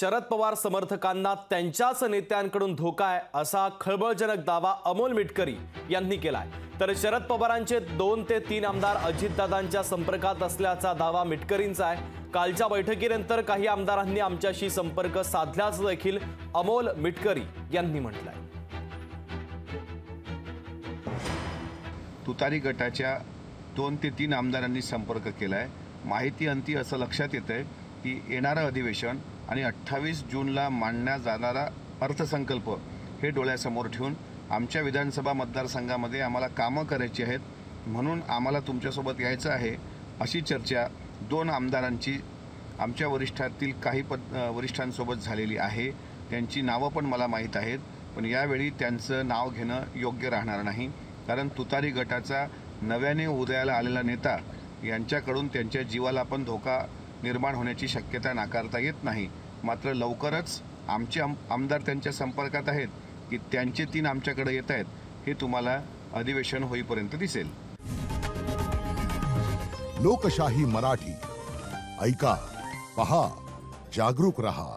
शरद पवार समर्थकांना त्यांच्याच नेत्यांकडून धोका आहे असा खळबळजनक दावा अमोल मिटकरी यांनी केलाय। तर शरद पवारांचे 2 ते 3 आमदार अजितदादांच्या संपर्कात असल्याचा दावा मिटकरींचा आहे। कालच्या बैठकीनंतर काही आमदारांनी आमच्याशी संपर्क साधल्याचं देखील अमोल मिटकरी यांनी म्हटलंय। तुतारी गटाच्या 2 ते 3 आमदारांनी संपर्क केलाय। माहिती अंती असं लक्षात येतंय की येणारं अधिवेशन आणि 28 जूनला मांडण्यात जाणारा अर्थसंकल्प हे डोळ्यासमोर ठेवून आमच्या विधानसभा मतदारसंघामध्ये आम्हाला कामं करायची आहेत, म्हणून आम्हाला तुमच्यासोबत यायचं आहे अशी चर्चा 2 आमदारांची आमच्या वरिष्ठातील काही वरिष्ठांसोबत झालेली आहे। त्यांची नावं पण मला माहीत आहेत, पण यावेळी त्यांचं नाव घेणं योग्य राहणार नाही, कारण तुतारी गटाचा नव्याने उदयाला आलेला नेता यांच्याकडून त्यांच्या जीवाला पण धोका निर्माण होण्याची शक्यता नाकारता येत नाही। मात्र लवकरच आमचे आमदार त्यांच्या संपर्कात आहेत की त्यांचे 3 आमच्याकडे येत आहेत, हे तुम्हाला अधिवेशन होईपर्यंत दिसेल। लोकशाही मराठी ऐका, पहा, जागरूक रहा।